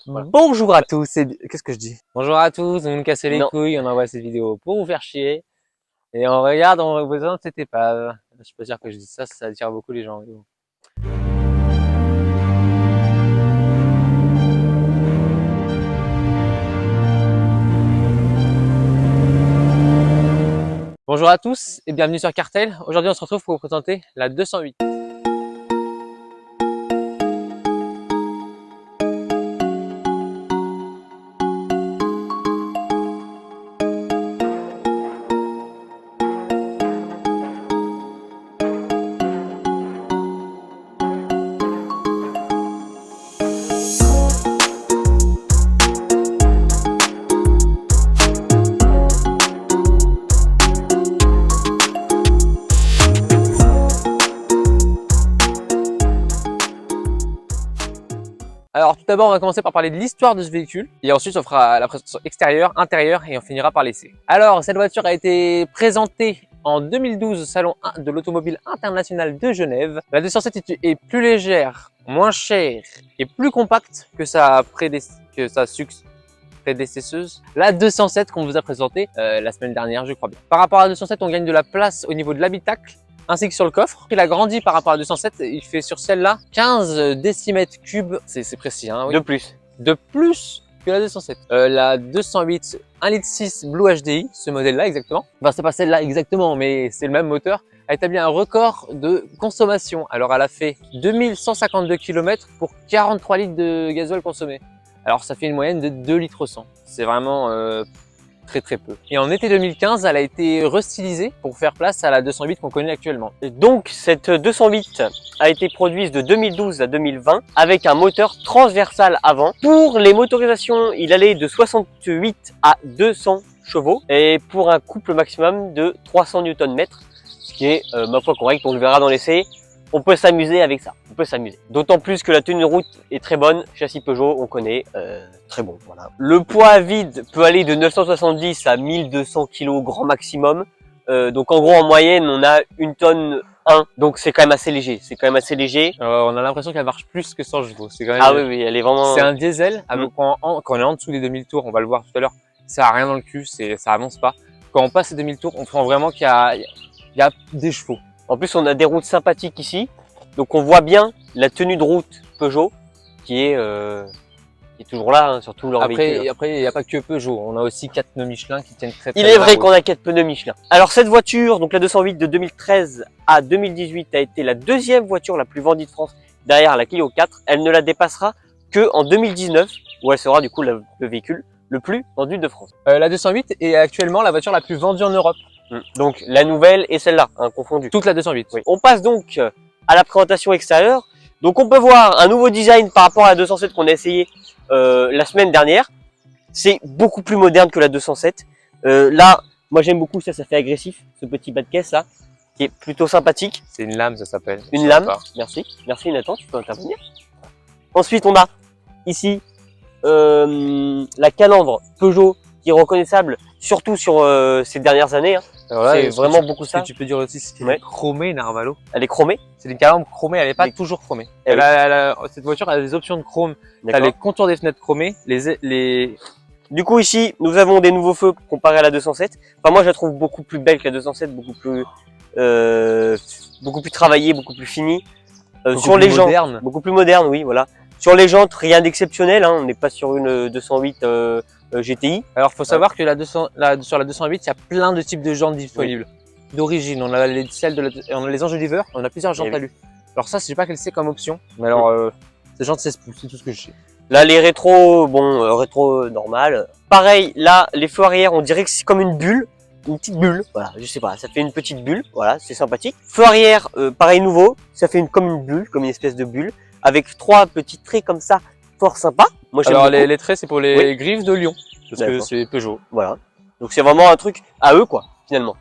Voilà. Bonjour à tous, qu'est-ce que je dis? Bonjour à tous, vous me cassez les couilles, on envoie cette vidéo pour vous faire chier. Et on regarde, on représente cette épave. Je peux dire que je dis ça, ça attire beaucoup les gens. Bonjour à tous et bienvenue sur Cartel. Aujourd'hui on se retrouve pour vous présenter la 208. Alors tout d'abord on va commencer par parler de l'histoire de ce véhicule et ensuite on fera la présentation extérieure, intérieure et on finira par l'essai. Alors cette voiture a été présentée en 2012 au Salon de l'Automobile International de Genève. La 207 est plus légère, moins chère et plus compacte que sa prédécesseuse, la 207 qu'on vous a présentée la semaine dernière je crois bien. Par rapport à la 207 on gagne de la place au niveau de l'habitacle ainsi que sur le coffre. Il a grandi par rapport à la 207, il fait sur celle-là 15 décimètres cubes, c'est précis hein, oui. De plus que la 207. La 208 1,6 L Blue HDI, ce modèle-là exactement. Enfin c'est pas celle-là exactement, mais c'est le même moteur, a établi un record de consommation. Alors elle a fait 2152 km pour 43 litres de gasoil consommé. Alors ça fait une moyenne de 2 litres 100. C'est vraiment très peu. Et en été 2015, elle a été restylisée pour faire place à la 208 qu'on connaît actuellement. Et donc cette 208 a été produite de 2012 à 2020 avec un moteur transversal avant. Pour les motorisations, il allait de 68 à 200 chevaux et pour un couple maximum de 300 Nm, ce qui est ma foi correct, on le verra dans l'essai. On peut s'amuser avec ça, on peut s'amuser. D'autant plus que la tenue de route est très bonne, châssis Peugeot, on connaît, très bon, voilà. Le poids à vide peut aller de 970 à 1200 kg grand maximum. Donc en gros, en moyenne, on a 1 tonne 1, donc c'est quand même assez léger, On a l'impression qu'elle marche plus que 100 chevaux. C'est quand même... Ah oui, elle est vraiment... C'est un diesel, quand on est en dessous des 2000 tours, on va le voir tout à l'heure, ça a rien dans le cul, ça avance pas. Quand on passe les 2000 tours, on sent vraiment qu'il y a des chevaux. En plus, on a des routes sympathiques ici, donc on voit bien la tenue de route Peugeot qui est toujours là, hein, sur tout leur véhicule. Après, il n'y a pas que Peugeot, on a aussi 4 pneus Michelin qui tiennent très Il est vrai qu'on a 4 pneus Michelin. Alors cette voiture, donc la 208 de 2013 à 2018, a été la deuxième voiture la plus vendue de France derrière la Clio 4. Elle ne la dépassera que en 2019, où elle sera du coup le véhicule le plus vendu de France. La 208 est actuellement la voiture la plus vendue en Europe. Donc la nouvelle et celle-là, hein, confondues. Toute la 208. Oui. On passe donc à la présentation extérieure. Donc on peut voir un nouveau design par rapport à la 207 qu'on a essayé la semaine dernière. C'est beaucoup plus moderne que la 207. Là, moi j'aime beaucoup ça fait agressif, ce petit bas de caisse là, qui est plutôt sympathique. C'est une lame, ça s'appelle. Une lame, merci. Merci Nathan, tu peux intervenir. Ensuite on a ici la calandre Peugeot qui est reconnaissable, surtout sur ces dernières années. Hein. C'est vraiment beaucoup ça. Tu peux dire aussi c'est qu'elle est chromée, Narvalo. Elle est chromée. C'est une calandre chromée, elle n'est pas toujours chromée. Cette voiture a des options de chrome. T'as les contours des fenêtres chromées, Du coup ici, nous avons des nouveaux feux comparé à la 207. Enfin moi je la trouve beaucoup plus belle que la 207, beaucoup plus travaillée, beaucoup plus finie. Sur les jantes, beaucoup plus moderne, oui voilà. Sur les jantes, rien d'exceptionnel, hein. On n'est pas sur une 208 GTI. Alors, faut savoir que sur la 208, il y a plein de types de jantes disponibles. D'origine, on a on a les enjoliveurs, on a plusieurs jantes à lui. Alors ça, je sais pas quelle c'est comme option, mais alors ces jantes 16 pouces, c'est tout ce que je sais. Là, les rétros, rétro normal. Pareil, là, les feux arrière, on dirait que c'est comme une bulle, une petite bulle. Voilà, je sais pas, ça fait une petite bulle. Voilà, c'est sympathique. Feu arrière, pareil nouveau, ça fait comme une bulle, comme une espèce de bulle, avec 3 petits traits comme ça, fort sympa. Moi, alors les traits, c'est pour les griffes de lion, parce que c'est Peugeot. Voilà. Donc c'est vraiment un truc à eux, quoi, finalement.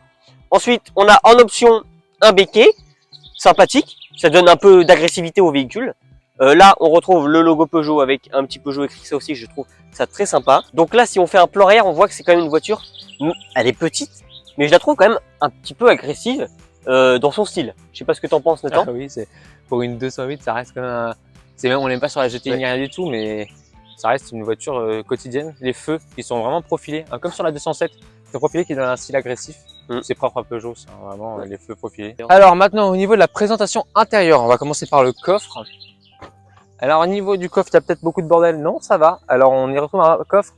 Ensuite, on a en option un béquet, sympathique. Ça donne un peu d'agressivité au véhicule. Là, on retrouve le logo Peugeot avec un petit Peugeot écrit, ça aussi, je trouve ça très sympa. Donc là, si on fait un plan arrière, on voit que c'est quand même une voiture, elle est petite, mais je la trouve quand même un petit peu agressive dans son style. Je sais pas ce que t'en penses, Nathan. Ah oui, pour une 208, ça reste quand même on n'est pas sur la GTI ni rien du tout, mais ça reste une voiture quotidienne. Les feux qui sont vraiment profilés, hein, comme sur la 207, c'est profilé qui donne un style agressif. C'est propre à Peugeot, ça, vraiment les feux profilés. Alors maintenant, au niveau de la présentation intérieure, on va commencer par le coffre. Alors au niveau du coffre, il y a peut-être beaucoup de bordel. Non, ça va. Alors on y retrouve un coffre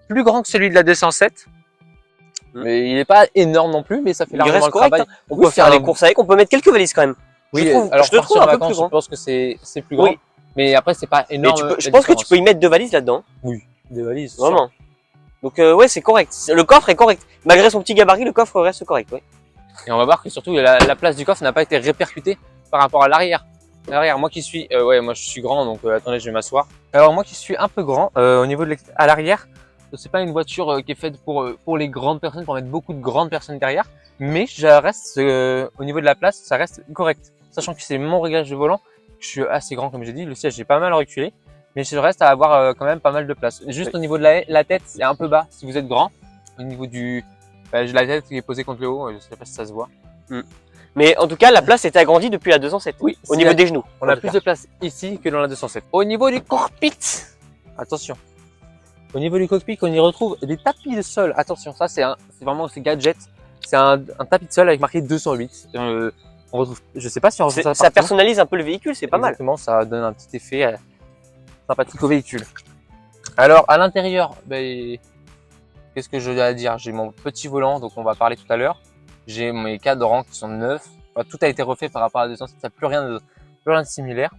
plus grand que celui de la 207. Mais il n'est pas énorme non plus, mais ça fait largement reste le correct, travail. hein. On peut faire les courses avec, on peut mettre quelques valises quand même. Oui, trouve, alors je te partir trouve en un peu plus vacances, grand. je pense que c'est plus grand. Oui. Mais après, c'est pas Mais énorme. je pense que tu peux y mettre 2 valises là-dedans. Oui, des valises. Vraiment. Donc ouais, c'est correct. Le coffre est correct. Malgré son petit gabarit, le coffre reste correct. Ouais. Et on va voir que surtout la place du coffre n'a pas été répercutée par rapport à l'arrière. L'arrière, moi qui suis, ouais, moi je suis grand, donc attendez, je vais m'asseoir. Alors moi qui suis un peu grand, au niveau de à l'arrière, c'est pas une voiture qui est faite pour les grandes personnes, pour mettre beaucoup de grandes personnes derrière, mais ça reste au niveau de la place, ça reste correct. Sachant que c'est mon réglage de volant, je suis assez grand comme j'ai dit, le siège est pas mal reculé, mais je reste à avoir quand même pas mal de place. Juste au niveau de la tête, c'est un peu bas si vous êtes grand. Au niveau du, la tête qui est posée contre le haut, je sais pas si ça se voit. Mais en tout cas, la place est agrandie depuis la 207. Oui, au niveau des genoux. On a plus de place ici que dans la 207. Au niveau du cockpit, attention. Au niveau du cockpit, on y retrouve des tapis de sol. Attention, ça c'est vraiment ces gadgets. C'est un tapis de sol avec marqué 208. On retrouve, je sais pas si on retrouve ça. Ça personnalise un peu le véhicule, c'est pas mal. Exactement, ça donne un petit effet sympathique au véhicule. Alors à l'intérieur, qu'est-ce que je dois dire? J'ai mon petit volant, donc on va parler tout à l'heure. J'ai mes cadrans qui sont neufs. Enfin, tout a été refait par rapport à la 207. Ça n'a plus rien de similaire.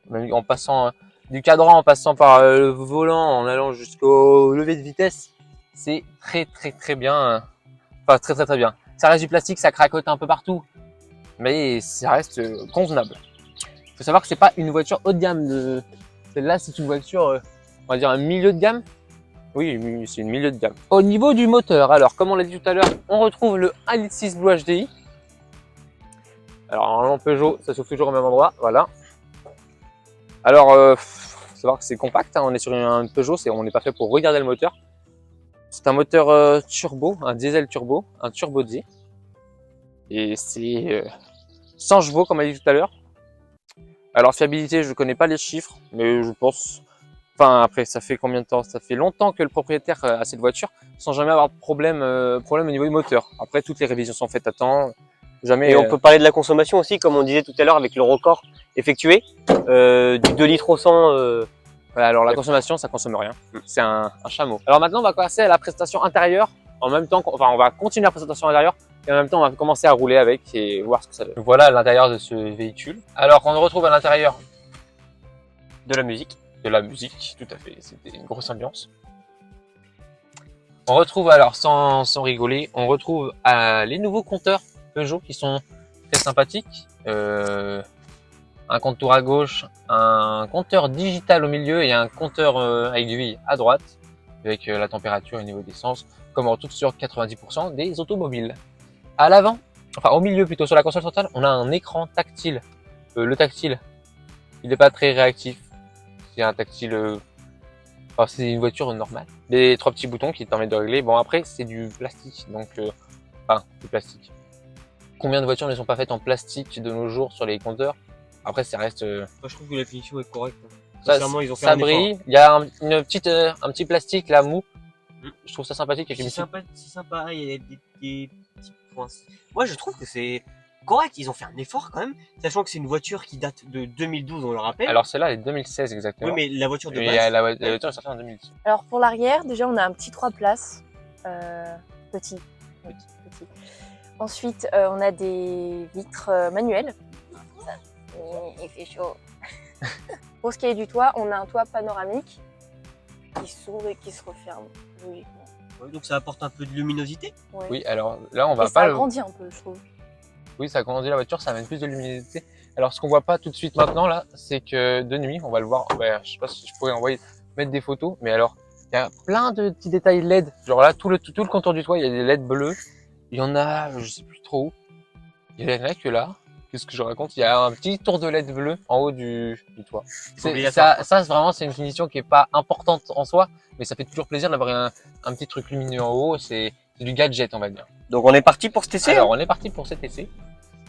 Même en passant du cadran, en passant par le volant, en allant jusqu'au lever de vitesse, c'est très bien. Enfin très bien. Ça reste du plastique, ça cracote un peu partout, mais ça reste convenable. Il faut savoir que c'est pas une voiture haut de gamme. Celle-là, c'est une voiture, on va dire un milieu de gamme. Oui, c'est une milieu de gamme. Au niveau du moteur, alors comme on l'a dit tout à l'heure, on retrouve le 1.6 litre Blue HDI. Alors normalement Peugeot, ça se trouve toujours au même endroit, voilà. Alors, faut savoir que c'est compact, hein, on est sur un Peugeot, on n'est pas fait pour regarder le moteur. C'est un moteur turbo, un diesel turbo, un turbo D. Et c'est 100 chevaux comme on l'a dit tout à l'heure. Alors fiabilité, je ne connais pas les chiffres, mais je pense... Enfin après, ça fait combien de temps? Ça fait longtemps que le propriétaire a cette voiture sans jamais avoir de problème au niveau du moteur. Après, toutes les révisions sont faites à temps. Jamais. Et on peut parler de la consommation aussi, comme on disait tout à l'heure avec le record effectué, du 2 litres au 100. Voilà, alors la consommation, ça consomme rien. C'est un chameau. Alors maintenant, on va passer à la prestation intérieure. En même temps, on va continuer la présentation intérieure et en même temps, on va commencer à rouler avec et voir ce que ça donne. Voilà l'intérieur de ce véhicule. Alors, on retrouve à l'intérieur De la musique. De la musique, tout à fait. C'était une grosse ambiance. On retrouve alors, sans rigoler, on retrouve les nouveaux compteurs Peugeot qui sont très sympathiques. Un compteur à gauche, un compteur digital au milieu et un compteur avec aiguille à droite avec la température et le niveau d'essence, comme on retrouve sur 90% des automobiles. À l'avant, enfin au milieu plutôt, sur la console centrale, on a un écran tactile. Le tactile, il n'est pas très réactif. C'est un tactile, enfin, c'est une voiture normale. Les 3 petits boutons qui te permettent de régler. Bon après c'est du plastique, donc enfin du plastique. Combien de voitures ne sont pas faites en plastique de nos jours sur les compteurs? Après ça reste. Moi, je trouve que la finition est correcte. Ils ont fait ça brille. Il y a un petit plastique là mou. Je trouve ça sympathique. C'est sympa. Il y a des petits points. Moi je trouve que c'est correct. Ils ont fait un effort quand même, sachant que c'est une voiture qui date de 2012, on le rappelle. Alors celle-là elle est 2016 exactement. Oui, mais la voiture de base. La voiture est sortie en 2010. Alors pour l'arrière, déjà on a un petit 3 places, petit. Ensuite on a des vitres manuelles. Il fait chaud. Pour ce qui est du toit, on a un toit panoramique qui s'ouvre et qui se referme logiquement. Ouais, donc ça apporte un peu de luminosité. Ouais. Oui, alors là on va et pas. Ça agrandit un peu, je trouve. Oui, ça agrandit la voiture, ça amène plus de luminosité. Alors ce qu'on voit pas tout de suite maintenant là, c'est que de nuit, on va le voir. Ouais, je sais pas si je pourrais mettre des photos, mais alors il y a plein de petits détails LED. Genre là, tout le contour du toit, il y a des LED bleus. Il y en a, je sais plus trop où. Il y en a que là. Qu'est-ce que je raconte? Il y a un petit tour de LED bleu en haut du toit. Ça vraiment, c'est une finition qui est pas importante en soi, mais ça fait toujours plaisir d'avoir un petit truc lumineux en haut. C'est du gadget, on va dire. Donc on est parti pour cet essai. Alors on est parti pour cet essai.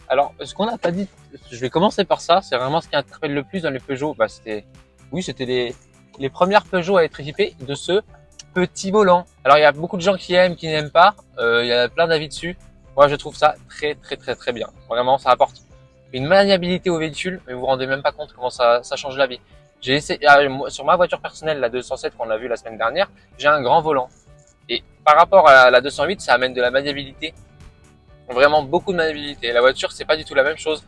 Alors ce qu'on n'a pas dit, je vais commencer par ça. C'est vraiment ce qui interpelle le plus dans les Peugeot. C'était les premières Peugeot à être équipées de ce petit volant. Alors il y a beaucoup de gens qui aiment, qui n'aiment pas. Il y a plein d'avis dessus. Moi je trouve ça très bien. Vraiment ça apporte une maniabilité au véhicule, mais vous vous rendez même pas compte comment ça change la vie. J'ai essayé, sur ma voiture personnelle, la 207 qu'on a vue la semaine dernière, j'ai un grand volant. Et par rapport à la 208, ça amène de la maniabilité. Vraiment beaucoup de maniabilité. La voiture, c'est pas du tout la même chose.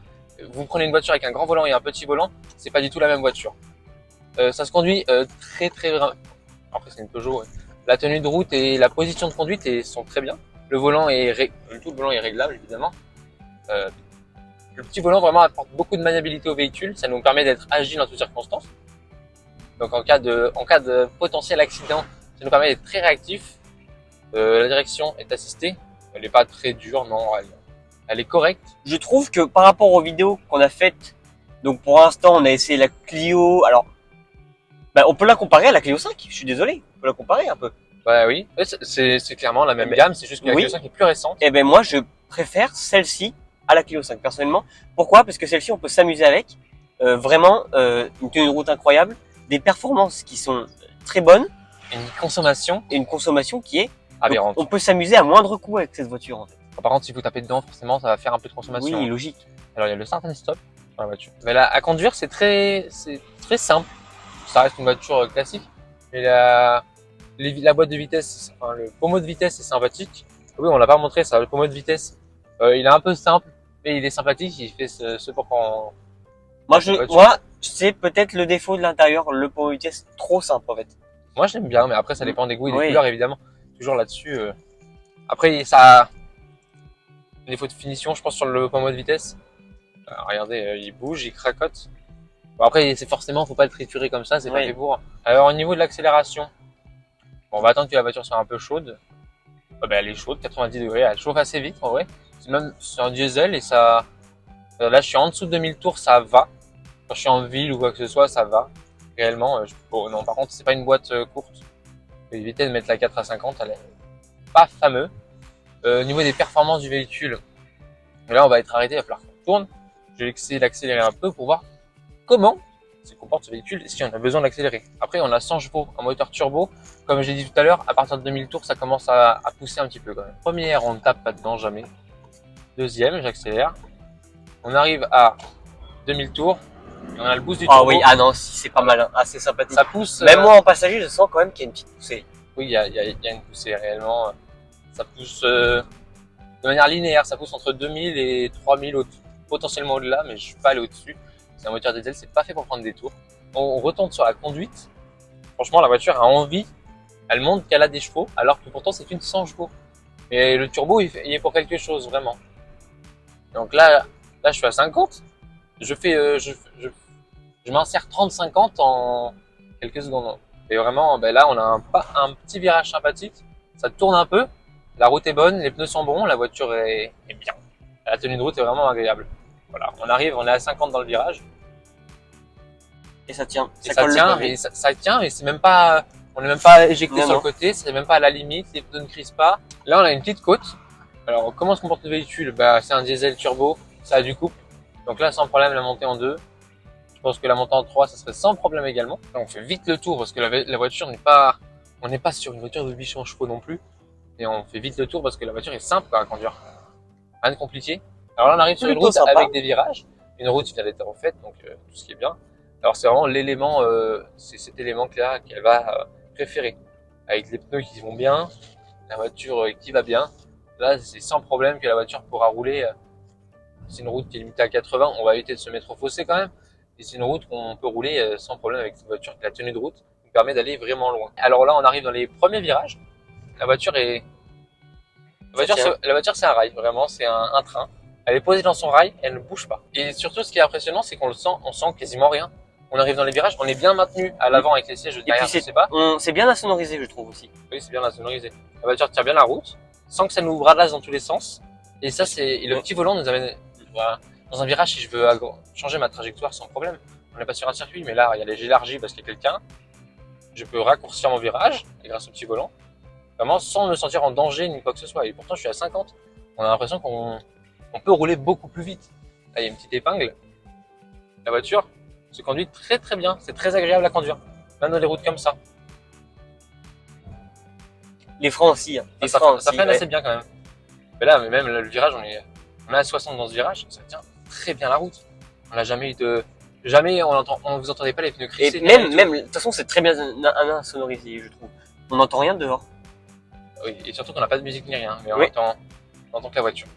Vous prenez une voiture avec un grand volant et un petit volant, c'est pas du tout la même voiture. Ça se conduit très après c'est une Peugeot. Ouais. La tenue de route et la position de conduite sont très bien. Le volant tout le volant est réglable évidemment. Le petit volant vraiment apporte beaucoup de maniabilité au véhicule. Ça nous permet d'être agile en toutes circonstances. Donc en cas de potentiel accident, ça nous permet d'être très réactif. La direction est assistée. Elle n'est pas très dure, non. Elle est correcte. Je trouve que par rapport aux vidéos qu'on a faites, donc pour l'instant on a essayé la Clio, alors on peut la comparer à la Clio 5, je suis désolé, on peut la comparer un peu. Bah oui, c'est clairement la même gamme, c'est juste que la Clio 5 est plus récente. Et moi je préfère celle-ci à la Clio 5 personnellement. Pourquoi? Parce que celle-ci on peut s'amuser avec, vraiment une tenue de route incroyable, des performances qui sont très bonnes, et une consommation qui est aberrante. On peut s'amuser à moindre coût avec cette voiture en fait. Par contre, si vous tapez dedans, forcément, ça va faire un peu de consommation. Oui, logique. Alors, il y a le start and stop dans la voiture. Mais là, à conduire, c'est très simple. Ça reste une voiture classique. Mais la boîte de vitesse, enfin, le pommeau de vitesse est sympathique. Oui, on l'a pas montré ça. Le pommeau de vitesse, il est un peu simple, mais il est sympathique. Il fait ce pour qu'on. Moi, c'est peut-être le défaut de l'intérieur, le pommeau de vitesse trop simple en fait. Moi, je l'aime bien, mais après, ça dépend des goûts et des couleurs évidemment. Toujours là-dessus. Après, ça. Défaut de finition, je pense, sur le pommeau de vitesse. Regardez, il bouge, il cracote. Bon, après, c'est forcément, faut pas le triturer comme ça, c'est pas fait pour. Alors, au niveau de l'accélération, on va attendre que la voiture soit un peu chaude. Elle est chaude, 90 degrés, elle chauffe assez vite en vrai. C'est un diesel et ça. Là, je suis en dessous de 2000 tours, ça va. Quand je suis en ville ou quoi que ce soit, ça va. Réellement, non, par contre, c'est pas une boîte courte. Faut éviter de mettre la 4 à 50, elle est pas fameux. Au niveau des performances du véhicule, là on va être arrêté, il va falloir qu'on tourne. Je vais essayer d'accélérer un peu pour voir comment se comporte ce véhicule et si on a besoin d'accélérer. Après on a 100 chevaux, un moteur turbo. Comme j'ai dit tout à l'heure, à partir de 2000 tours ça commence à pousser un petit peu quand même. Première, on ne tape pas dedans jamais. Deuxième, j'accélère. On arrive à 2000 tours. Et on a le boost du turbo. Ah oui, ah non, c'est pas mal, hein. Ah, c'est sympathique. Ça pousse. Même moi en passager, je sens quand même qu'il y a une petite poussée. Oui, il y a une poussée réellement. Ça pousse de manière linéaire, ça pousse entre 2000 et 3000 potentiellement au-delà, mais je suis pas allé au-dessus. C'est un moteur diesel, c'est pas fait pour prendre des tours. On retombe sur la conduite. Franchement, la voiture a envie. Elle montre qu'elle a des chevaux, alors que pourtant c'est une 100 chevaux. Et le turbo, il est pour quelque chose vraiment. Donc là, je suis à 50. Je m'insère 30-50 en quelques secondes. Et vraiment, là, on a un petit virage sympathique. Ça tourne un peu. La route est bonne, les pneus sont bons, la voiture est bien. La tenue de route est vraiment agréable. Voilà, on est à 50 dans le virage. Et ça tient. Ça tient, mais c'est même pas, on n'est même pas éjecté sur le côté, c'est même pas à la limite, les pneus ne crissent pas. Là, on a une petite côte. Alors, comment se comporte le véhicule? C'est un diesel turbo, ça a du couple. Donc là, sans problème, la montée en 2. Je pense que la montée en 3, ça serait sans problème également. Là, on fait vite le tour parce que la voiture on n'est pas sur une voiture de 800 chevaux non plus. Et on fait vite le tour parce que la voiture est simple à conduire. Rien de compliqué. Alors là, on arrive sur une route avec des virages. Une route qui vient d'être refaite, donc tout ce qui est bien. Alors c'est vraiment l'élément, c'est cet élément-là qu'elle va préférer. Avec les pneus qui vont bien, la voiture qui va bien. Là, c'est sans problème que la voiture pourra rouler. C'est une route qui est limitée à 80, on va éviter de se mettre au fossé quand même. Et c'est une route qu'on peut rouler sans problème avec cette voiture. La tenue de route nous permet d'aller vraiment loin. Alors là, on arrive dans les premiers virages. La voiture c'est un rail, vraiment, c'est un train. Elle est posée dans son rail, elle ne bouge pas. Et surtout, ce qui est impressionnant, c'est on sent quasiment rien. On arrive dans les virages, on est bien maintenu à l'avant avec les sièges derrière, je sais pas. C'est bien insonorisé, je trouve aussi. Oui, c'est bien insonorisé. La voiture tient bien la route, sans que ça nous bradasse dans tous les sens. Et ça, et le petit volant nous amène, voilà. Dans un virage, si je veux changer ma trajectoire sans problème, on n'est pas sur un circuit, mais là, j'ai élargi parce qu'il y a quelqu'un. Je peux raccourcir mon virage, grâce au petit volant. Vraiment sans me sentir en danger ni quoi que ce soit. Et pourtant, je suis à 50. On a l'impression qu'on peut rouler beaucoup plus vite. Là, il y a une petite épingle. La voiture se conduit très bien. C'est très agréable à conduire. Même dans les routes comme ça. Les freins aussi. Hein. Les Ça freins freine aussi, assez bien quand même. Mais là, même le virage, on est à 60 dans ce virage, ça tient très bien la route. On n'a jamais eu de. Jamais on vous entendait pas les pneus crisser. Et même, de toute façon, c'est très bien insonorisé, je trouve. On n'entend rien dehors. Oui, et surtout qu'on n'a pas de musique ni rien, mais Oui. on entend que la voiture.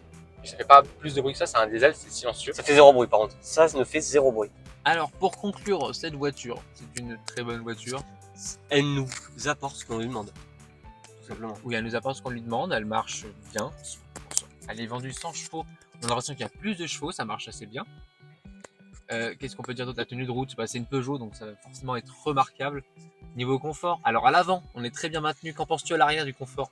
Et ça fait pas plus de bruit que ça, c'est un diesel, c'est silencieux. Ça fait zéro bruit par contre. Ça ne fait zéro bruit. Alors pour conclure cette voiture, c'est une très bonne voiture. Elle nous apporte ce qu'on lui demande. Tout simplement. Oui, elle nous apporte ce qu'on lui demande, elle marche bien. Elle est vendue 100 chevaux, on a l'impression qu'il y a plus de chevaux, ça marche assez bien. Qu'est-ce qu'on peut dire d'autre? La tenue de route, c'est une Peugeot, donc ça va forcément être remarquable. Niveau confort, alors à l'avant, on est très bien maintenu. Qu'en penses-tu à l'arrière du confort?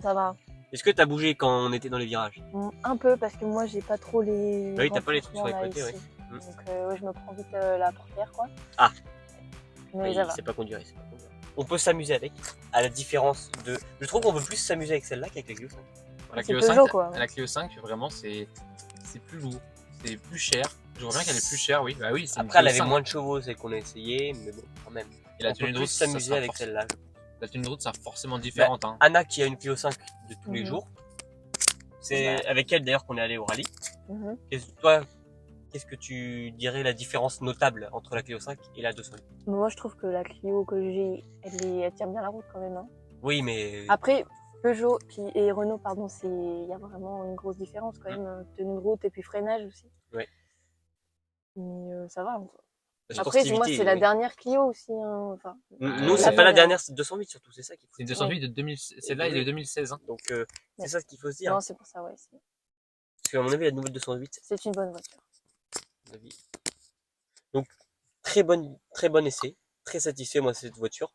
Ça va. Est-ce que t'as bougé quand on était dans les virages? Un peu parce que moi j'ai pas trop les. Oui, t'as pas les trucs sur les renforcements, côtés, là, ouais. ici. Donc ouais, je me prends vite la portière quoi. Ah. Mais Oui, ça va. c'est pas conduire, c'est pas conduire. On peut s'amuser avec, à la différence de. Je trouve qu'on peut plus s'amuser avec celle-là qu'avec la Clio 5. La C'est Clio Peugeot, 5, quoi. la Clio 5, vraiment, c'est plus lourd, c'est plus cher. Je vois bien qu'elle est plus chère, oui. Bah oui, c'est une Après, elle Clio avait 5. moins de chevaux, celle qu'on a essayé, mais bon, quand même. Et la On peut tenue de plus route, ça s'amuser sera avec celle-là. La tenue de route, c'est forcément différente. Hein. Anna qui a une Clio 5 de tous les Mhm. jours. C'est Ouais. avec elle d'ailleurs qu'on est allé au rallye. Mhm. Qu'est-ce que tu dirais la différence notable entre la Clio 5 et la 208? Mais moi je trouve que la Clio que j'ai, elle tient bien la route quand même. Hein. Oui, mais Après, Peugeot et Renault, pardon, il y a vraiment une grosse différence quand même. Tenue de route et puis freinage aussi. Ouais. Mais ça va. la Après, moi sportivité, c'est la oui. dernière Clio aussi. Hein. Enfin, Nous, c'est la pas la dernière. dernière, c'est 208 surtout, c'est ça qu'il faut C'est une dire. 208 de 2016. Celle-là est de 2016. Hein. Donc, c'est ça ce qu'il faut se dire. Non, c'est pour ça, ouais. Parce qu'à mon avis, la nouvelle 208, C'est une bonne voiture. à mon avis. Donc, très bon essai. Très satisfait, moi, de cette voiture.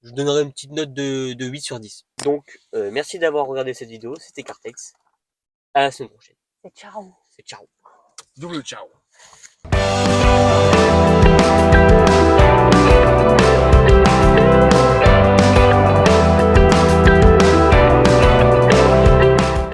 Je donnerais une petite note de 8 sur 10. Donc, merci d'avoir regardé cette vidéo. C'était Cartex. À la semaine prochaine. C'est ciao. C'est ciao. Double ciao.